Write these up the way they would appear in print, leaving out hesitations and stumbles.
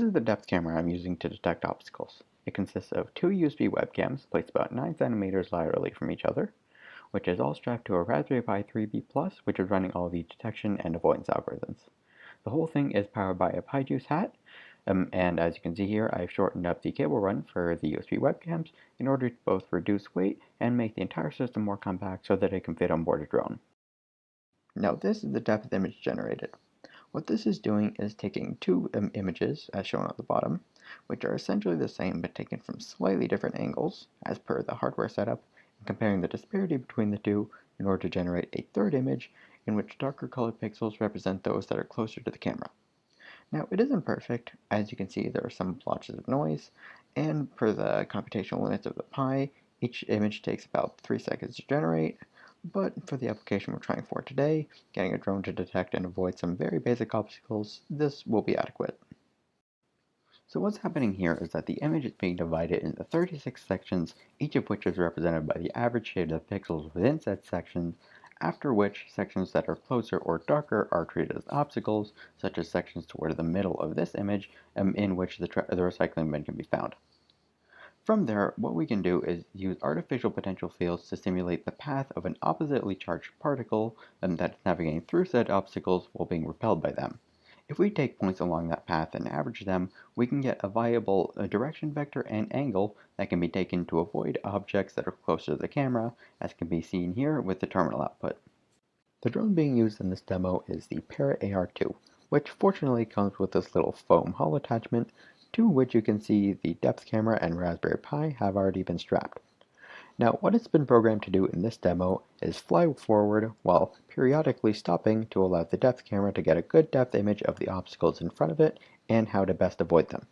is the depth camera I'm using to detect obstacles. It consists of two USB webcams placed about 9 centimeters laterally from each other, which is all strapped to a Raspberry Pi 3B Plus, which is running all the detection and avoidance algorithms. The whole thing is powered by a PiJuice hat, and as you can see here, I've shortened up the cable run for the USB webcams in order to both reduce weight and make the entire system more compact so that it can fit on board a drone. Now this is the depth image generated. What this is doing is taking two images, as shown at the bottom, which are essentially the same but taken from slightly different angles, as per the hardware setup, and comparing the disparity between the two in order to generate a third image in which darker colored pixels represent those that are closer to the camera. Now, it isn't perfect. As you can see, there are some blotches of noise, and per the computational limits of the Pi, each image takes about 3 seconds to generate, but for the application we're trying for today, getting a drone to detect and avoid some very basic obstacles, this will be adequate. So what's happening here is that the image is being divided into 36 sections, each of which is represented by the average shade of pixels within said sections, after which sections that are closer or darker are treated as obstacles, such as sections toward the middle of this image, in which the recycling bin can be found. From there, what we can do is use artificial potential fields to simulate the path of an oppositely charged particle that is navigating through said obstacles while being repelled by them. If we take points along that path and average them, we can get a viable direction vector and angle that can be taken to avoid objects that are closer to the camera, as can be seen here with the terminal output. The drone being used in this demo is the Parrot AR2, which fortunately comes with this little foam hull attachment, to which you can see the depth camera and Raspberry Pi have already been strapped. Now, what it's been programmed to do in this demo is fly forward while periodically stopping to allow the depth camera to get a good depth image of the obstacles in front of it and how to best avoid them.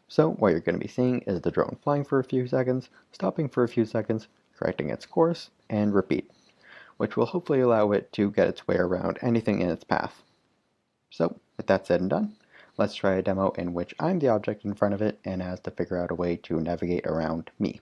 So what you're going to be seeing is the drone flying for a few seconds, stopping for a few seconds, correcting its course, and repeat, which will hopefully allow it to get its way around anything in its path. So, with that said and done, let's try a demo in which I'm the object in front of it and has to figure out a way to navigate around me.